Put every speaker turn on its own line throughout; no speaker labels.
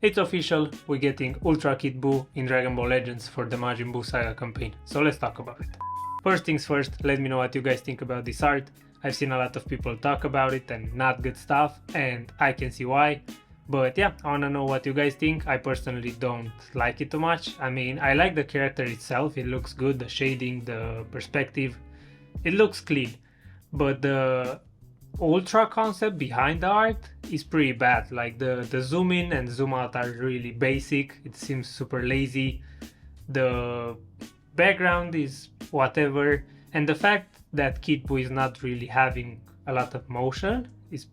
It's official, we're getting Ultra Kid Buu in Dragon Ball Legends for the Majin Buu saga campaign, so let's talk about it. First things first, let me know what you guys think about this art. I've seen a lot of people talk about it and not good stuff, and I can see why. But yeah, I wanna know what you guys think. I personally don't like it too much. I mean, I like the character itself, it looks good, the shading, the perspective, it looks clean. But the ultra concept behind the art is pretty bad. Like the zoom in and zoom out are really basic. It seems super lazy. The background is whatever, and the fact that Kid Buu is not really having a lot of motion is,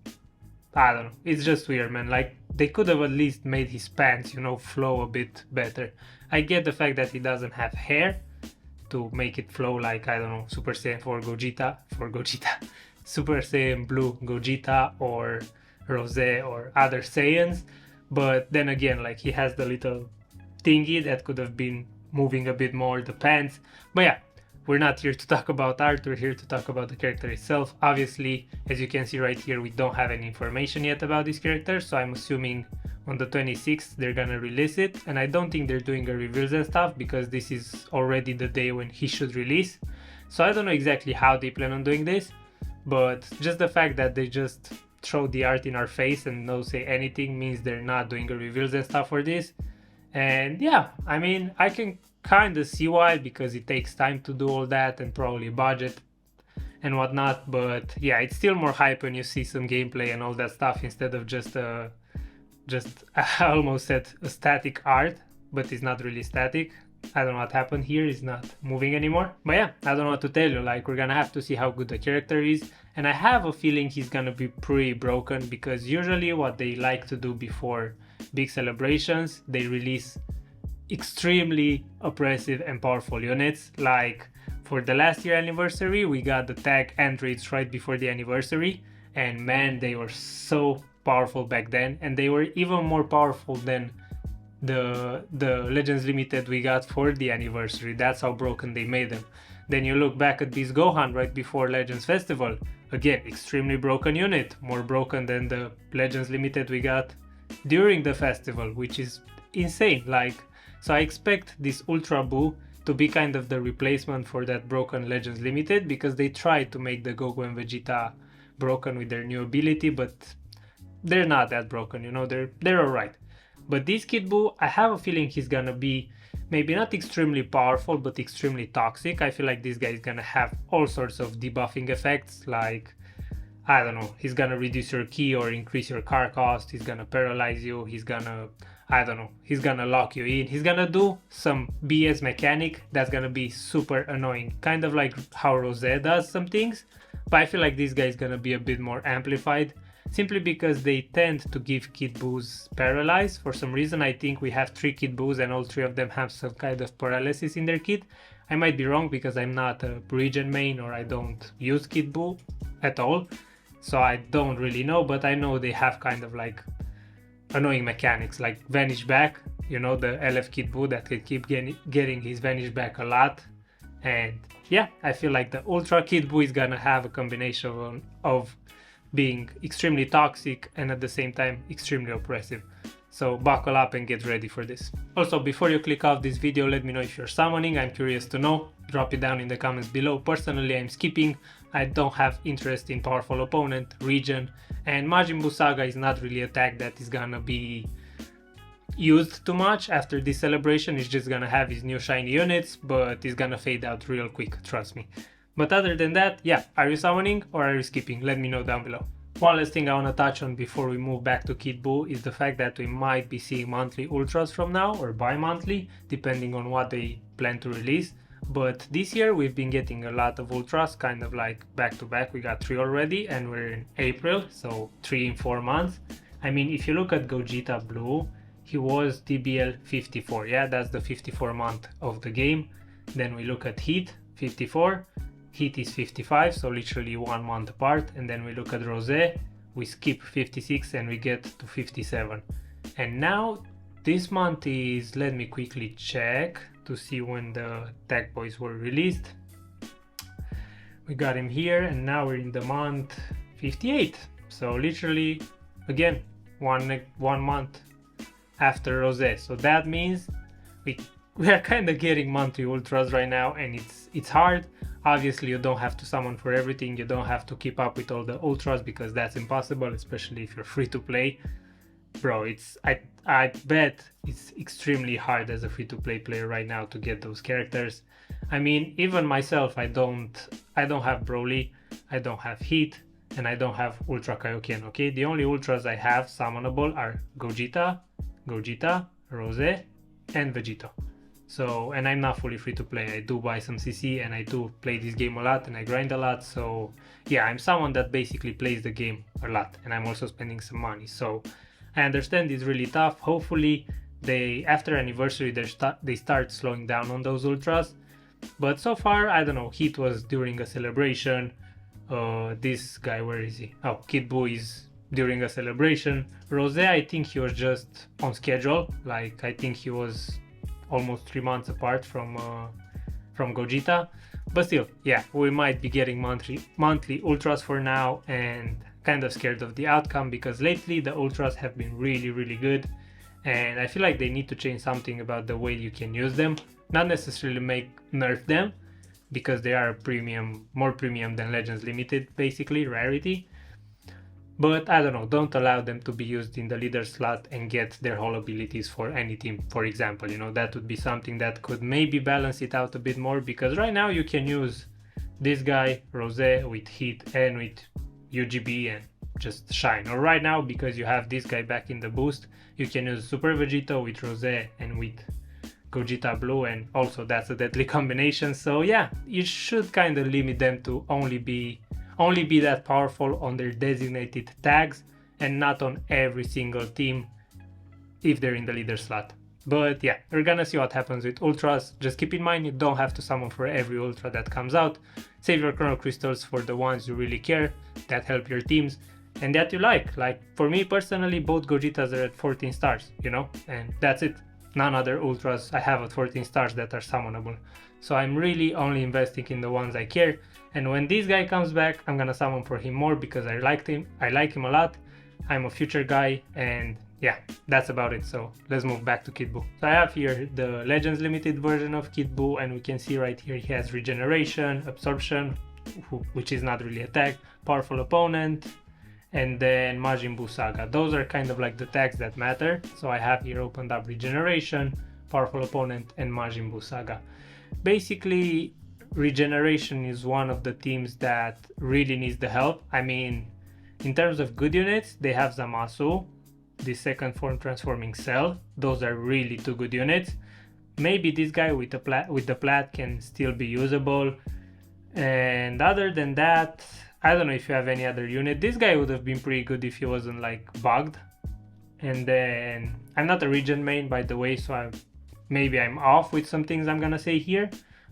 I don't know, it's just weird, man. Like, they could have at least made his pants, you know, flow a bit better. I get the fact that he doesn't have hair to make it flow like, I don't know, Super Saiyan 4 Gogeta, Super Saiyan Blue Gogeta or Rose or other Saiyans. But then again, like, he has the little thingy that could have been moving a bit more, the pants. But yeah, we're not here to talk about art, we're here to talk about the character itself. Obviously, as you can see right here, we don't have any information yet about this character, so I'm assuming on the 26th they're gonna release it, and I don't think they're doing a reveals and stuff because this is already the day when he should release. So I don't know exactly how they plan on doing this, but just the fact that they just throw the art in our face and don't say anything means they're not doing a reveals and stuff for this. And yeah, I mean, I can kind of see why, because it takes time to do all that and probably budget and whatnot. But yeah, it's still more hype when you see some gameplay and all that stuff instead of just I almost said a static art, but it's not really static. I don't know what happened here, it's not moving anymore. But yeah, I don't know what to tell you. Like, we're gonna have to see how good the character is, and I have a feeling he's gonna be pretty broken, because usually what they like to do before big celebrations, they release extremely oppressive and powerful units. Like, for the last year anniversary, we got the tag androids right before the anniversary, and man, they were so powerful back then, and they were even more powerful than the Legends Limited we got for the anniversary. That's how broken they made them. Then you look back at this Gohan right before Legends Festival, again, extremely broken unit, more broken than the Legends Limited we got during the festival, which is insane. Like, so I expect this Ultra Buu to be kind of the replacement for that broken Legends Limited, because they tried to make the Goku and Vegeta broken with their new ability, but they're not that broken, you know, they're alright. But this Kid Buu, I have a feeling he's gonna be maybe not extremely powerful, but extremely toxic. I feel like this guy is gonna have all sorts of debuffing effects, like, I don't know, he's gonna reduce your ki or increase your car cost, he's gonna paralyze you, he's gonna, I don't know, he's gonna lock you in, he's gonna do some BS mechanic that's gonna be super annoying, kind of like how Rose does some things. But I feel like this guy is gonna be a bit more amplified, simply because they tend to give Kid Buus paralyze. For some reason, I think we have 3 Kid Buus and all 3 of them have some kind of paralysis in their kit. I might be wrong because I'm not a Regen main, or I don't use Kid Buu at all, so I don't really know, but I know they have kind of like annoying mechanics, like vanish back, you know, the LF Kid Buu that can keep getting his vanish back a lot. And yeah, I feel like the Ultra Kid Buu is gonna have a combination of being extremely toxic and at the same time extremely oppressive. So buckle up and get ready for this. Also, before you click off this video, let me know if you're summoning. I'm curious to know. Drop it down in the comments below. Personally, I'm skipping. I don't have interest in powerful opponent, regen, and Majin Buu Saga is not really a tag that is gonna be used too much after this celebration. It's just gonna have his new shiny units, but it's gonna fade out real quick, trust me. But other than that, yeah, are you summoning or are you skipping? Let me know down below. One last thing I want to touch on before we move back to Kid Buu is the fact that we might be seeing monthly ultras from now, or bi-monthly, depending on what they plan to release. But this year we've been getting a lot of ultras, kind of like back to back. We got 3 already and we're in April, so 3 in 4 months. I mean, if you look at Gogeta Blue, he was TBL 54, yeah, that's the 54 month of the game. Then we look at Heat, 54. Heat is 55, so literally 1 month apart. And then we look at Rose, we skip 56 and we get to 57. And now this month is, let me quickly check to see when the Tag Boys were released. We got him here, and now we're in the month 58. So literally, again, one month after Rosé. So that means we are kind of getting monthly ultras right now, and it's hard. Obviously, you don't have to summon for everything. You don't have to keep up with all the ultras because that's impossible, especially if you're free to play. Bro, I bet it's extremely hard as a free to play player right now to get those characters. I mean, even myself, I don't have Broly, I don't have Heat, and I don't have Ultra Kaioken. Okay, the only ultras I have summonable are Gogeta, Rosé, and Vegito. So, and I'm not fully free to play. I do buy some CC and I do play this game a lot and I grind a lot. So yeah, I'm someone that basically plays the game a lot, and I'm also spending some money. So I understand it's really tough. Hopefully after anniversary they start slowing down on those ultras. But so far, I don't know, Heat was during a celebration. This guy, where is he? Oh, Kid Buu is during a celebration. Rosé, I think he was just on schedule. Like, I think he was almost 3 months apart from Gogeta. But still, yeah, we might be getting monthly ultras for now, and kind of scared of the outcome because lately the ultras have been really good, and I feel like they need to change something about the way you can use them. Not necessarily nerf them, because they are more premium than Legends Limited, basically rarity. But I don't know, don't allow them to be used in the leader slot and get their whole abilities for any team, for example. You know, that would be something that could maybe balance it out a bit more, because right now you can use this guy, Rosé, with Heat and with UGB and just shine. Or right now, because you have this guy back in the boost, you can use Super Vegito with Rosé and with Gogeta Blue, and also that's a deadly combination. So yeah, you should kind of limit them to only be that powerful on their designated tags and not on every single team if they're in the leader slot. But yeah, we're gonna see what happens with ultras. Just keep in mind, you don't have to summon for every ultra that comes out. Save your chrono crystals for the ones you really care, that help your teams and that you like. Like for me personally, both Gogetas are at 14 stars, you know, and that's it. None other ultras I have at 14 stars that are summonable. So I'm really only investing in the ones I care. And when this guy comes back, I'm gonna summon for him more because I like him a lot. I'm a future guy, and yeah, that's about it. So let's move back to Kid Buu. So I have here the Legends Limited version of Kid Buu, and we can see right here he has Regeneration, Absorption, which is not really a tag, Powerful Opponent, and then Majin Buu Saga. Those are kind of like the tags that matter. So I have here opened up Regeneration, Powerful Opponent, and Majin Buu Saga. Basically, Regeneration is one of the teams that really needs the help. I mean, in terms of good units, they have Zamasu, the second form transforming Cell. Those are really two good units. Maybe this guy with the plat can still be usable. And other than that, I don't know if you have any other unit. This guy would have been pretty good if he wasn't like bugged. And then I'm not a regen main, by the way, so maybe I'm off with some things I'm gonna say here,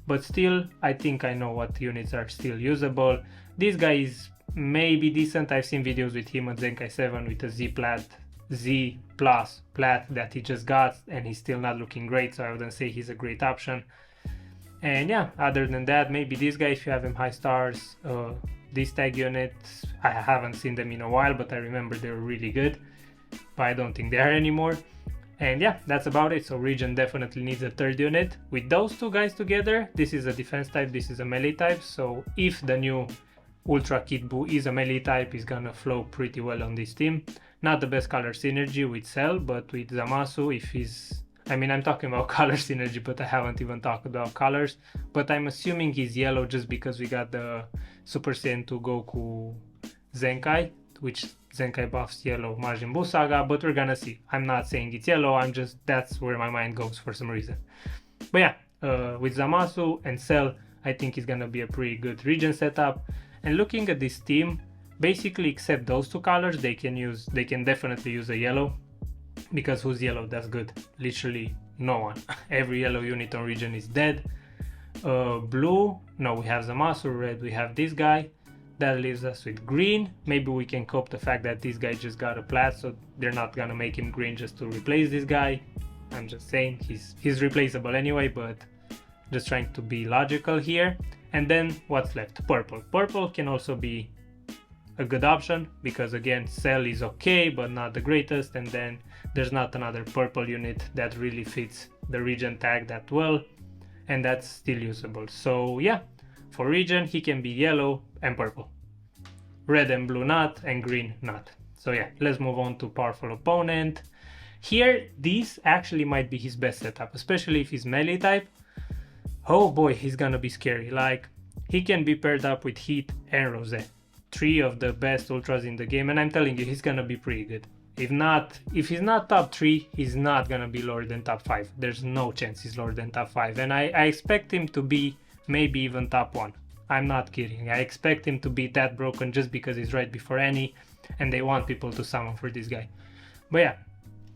but still I think I know what units are still usable. This guy is maybe decent. I've seen videos with him on Zenkai 7 with a Z plus plat that he just got, and he's still not looking great, so I wouldn't say he's a great option. And yeah, other than that, maybe this guy if you have him high stars. These tag units, I haven't seen them in a while, but I remember they were really good, but I don't think they are anymore. And yeah, that's about it. So Regen definitely needs a third unit. With those two guys together, this is a defense type, this is a melee type, so if the new Ultra Kid Buu is a melee type, it's gonna flow pretty well on this team. Not the best color synergy with Cell, but with Zamasu, if he's... I mean, I'm talking about color synergy, but I haven't even talked about colors. But I'm assuming he's yellow just because we got the Super Saiyan 2 Goku Zenkai, which Zenkai buffs yellow Majin Buu Saga, but we're gonna see. I'm not saying it's yellow, that's where my mind goes for some reason. But yeah, with Zamasu and Cell, I think it's gonna be a pretty good regen setup. And looking at this team, basically except those two colors, they can definitely use a yellow. Because who's yellow? That's good. Literally no one. Every yellow unit on Regen is dead. Blue, no, we have Zamasu. Red, we have this guy. That leaves us with green. Maybe we can cope the fact that this guy just got a plat, so they're not gonna make him green just to replace this guy. I'm just saying he's replaceable anyway, but just trying to be logical here. And then what's left? Purple. Purple can also be a good option, because again, Cell is okay, but not the greatest, and then there's not another purple unit that really fits the regen tag that well, and that's still usable. So yeah, for regen, he can be yellow and purple. Red and blue not, and green not. So yeah, let's move on to powerful opponent. Here, this actually might be his best setup, especially if he's melee type. Oh boy, he's gonna be scary. Like, he can be paired up with Heat and Rose. 3 of the best ultras in the game, and I'm telling you, he's gonna be pretty good. If he's not top 3, he's not gonna be lower than top 5. There's no chance he's lower than top 5, and I expect him to be maybe even top 1. I'm not kidding. I expect him to be that broken just because he's right before Annie, and they want people to summon for this guy. But yeah,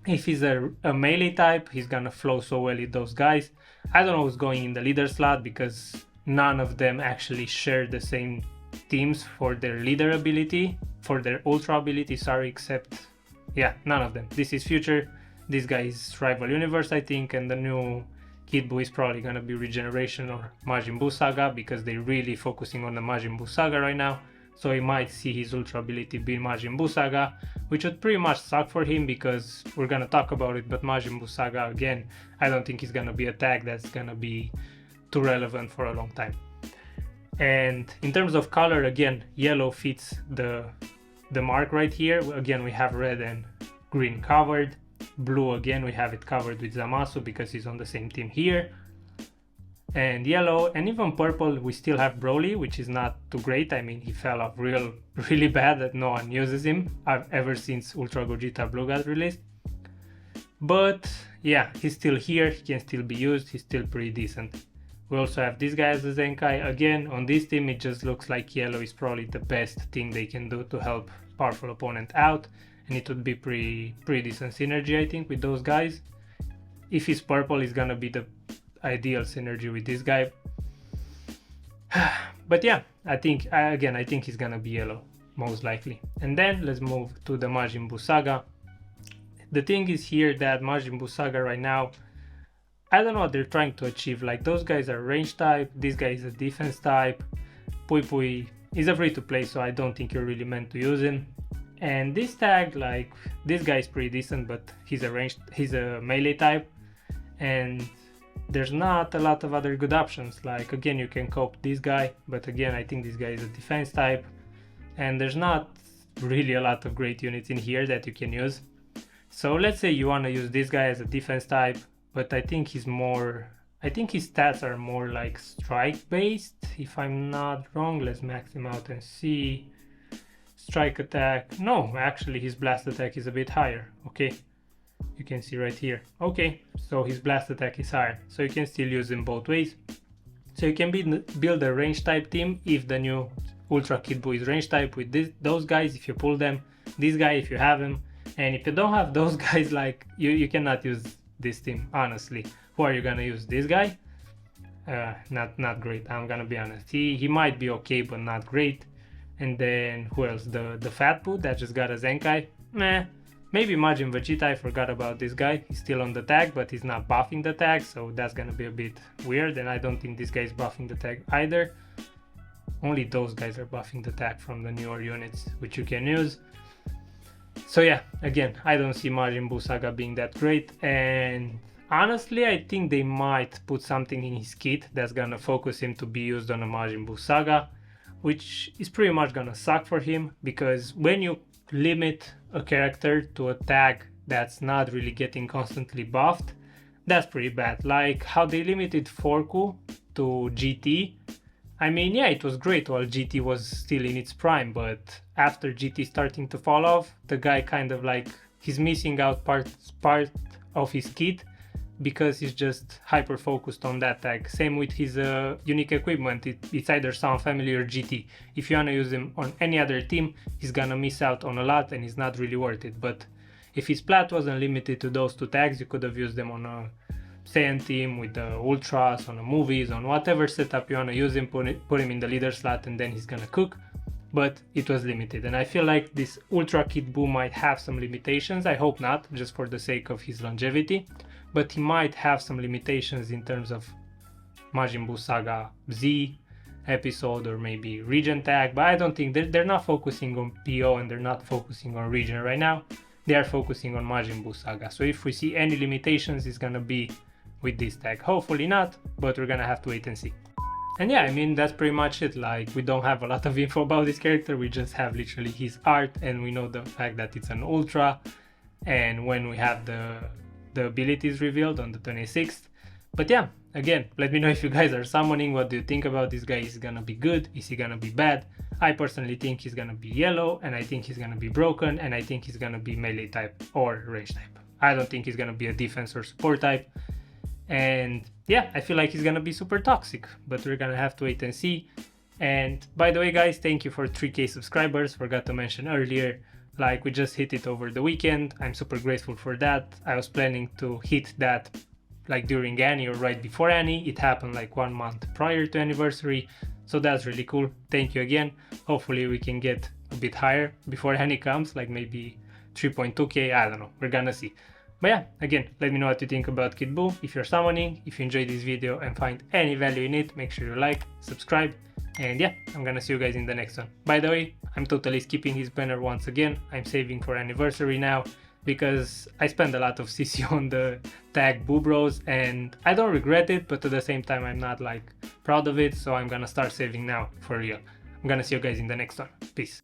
if he's a melee type, he's gonna flow so well with those guys. I don't know who's going in the leader slot, because none of them actually share the same teams for their leader ability, for their ultra ability, sorry, except, yeah, none of them. This is future, this guy is rival universe, I think, and the new Kid Buu is probably gonna be Regeneration or Majin Buu saga, because they're really focusing on the Majin Buu saga right now. So he might see his ultra ability be Majin Buu saga, which would pretty much suck for him, because we're gonna talk about it, but Majin Buu saga, again, I don't think he's gonna be a tag that's gonna be too relevant for a long time. And in terms of color, again, yellow fits the mark right here. Again, we have red and green covered. Blue, again, we have it covered with Zamasu because he's on the same team here. And yellow and even purple, we still have Broly, which is not too great. I mean, he fell off really bad that no one uses him ever since Ultra Gogeta Blue got released. But yeah, he's still here, he can still be used, he's still pretty decent. We also have this guy as a Zenkai. Again, on this team, it just looks like yellow is probably the best thing they can do to help powerful opponent out, and it would be pretty decent synergy, I think, with those guys. If he's purple, it's gonna be the ideal synergy with this guy. But yeah, I think he's gonna be yellow, most likely. And then let's move to the Majin Buu saga. The thing is here that Majin Buu saga right now, I don't know what they're trying to achieve. Like, those guys are range type, this guy is a defense type. Pui Pui is a free to play, so I don't think you're really meant to use him. And this tag, like, this guy is pretty decent, but he's a melee type, and there's not a lot of other good options. Like, again, you can cope this guy, but again, I think this guy is a defense type, and there's not really a lot of great units in here that you can use. So let's say you want to use this guy as a defense type, but I think his stats are more like strike based, if I'm not wrong. Let's max him out and see. Strike attack, no, actually his blast attack is a bit higher. Okay, you can see right here. Okay, so his blast attack is higher, so you can still use him both ways. So you can build a range type team if the new Ultra Kid Buu is range type with those guys, if you pull them, this guy if you have him, and if you don't have those guys, like, you cannot use this team, honestly. Who are you gonna use? This guy? Not great, I'm gonna be honest. He might be okay, but not great. And then who else? The Fat Buu that just got a Zenkai? Meh. Maybe Majin Vegeta, I forgot about this guy. He's still on the tag, but he's not buffing the tag, so that's gonna be a bit weird, and I don't think this guy is buffing the tag either. Only those guys are buffing the tag from the newer units, which you can use. So yeah, again, I don't see Majin Buu saga being that great, and honestly, I think they might put something in his kit that's gonna focus him to be used on a Majin Buu saga, which is pretty much gonna suck for him, because when you limit a character to a tag that's not really getting constantly buffed, that's pretty bad. Like how they limited Forku to GT. I mean, yeah, it was great while GT was still in its prime, but after GT starting to fall off, the guy kind of like, he's missing out part of his kit because he's just hyper focused on that tag. Same with his unique equipment, it's either Sound Family or GT. If you wanna use him on any other team, he's gonna miss out on a lot and he's not really worth it. But if his plat wasn't limited to those two tags, you could have used them on a Saiyan team with the Ultras, on the movies, on whatever setup you wanna use him, put him in the leader slot, and then he's gonna cook. But it was limited, and I feel like this Ultra Kid Buu might have some limitations. I hope not, just for the sake of his longevity, but he might have some limitations in terms of Majin Buu Saga Z, episode or maybe region tag, but I don't think they're not focusing on PO and they're not focusing on region right now. They are focusing on Majin Buu saga. So if we see any limitations, it's gonna be with this tag. Hopefully not, but we're gonna have to wait and see. And yeah, I mean, that's pretty much it. Like, we don't have a lot of info about this character, we just have literally his art, and we know the fact that it's an ultra, and when we have the abilities revealed on the 26th. But yeah, again, let me know if you guys are summoning. What do you think about this guy? Is he gonna be good? Is he gonna be bad? I personally think he's gonna be yellow, and I think he's gonna be broken, and I think he's gonna be melee type or range type. I don't think he's gonna be a defense or support type. And yeah, I feel like he's gonna be super toxic, but we're gonna have to wait and see. And by the way, guys, thank you for 3K subscribers. Forgot to mention earlier, like, we just hit it over the weekend. I'm super grateful for that. I was planning to hit that like during Annie or right before Annie. It happened like 1 month prior to anniversary, so that's really cool. Thank you again. Hopefully we can get a bit higher before Annie comes, like maybe 3.2k, I don't know, we're gonna see. But yeah, again, let me know what you think about Kid Buu. If you're summoning, if you enjoyed this video and find any value in it, make sure you like, subscribe, and yeah, I'm gonna see you guys in the next one. By the way, I'm totally skipping his banner once again. I'm saving for anniversary now because I spent a lot of CC on the tag Boo Bros and I don't regret it, but at the same time I'm not like proud of it, so I'm gonna start saving now for real. I'm gonna see you guys in the next one. Peace.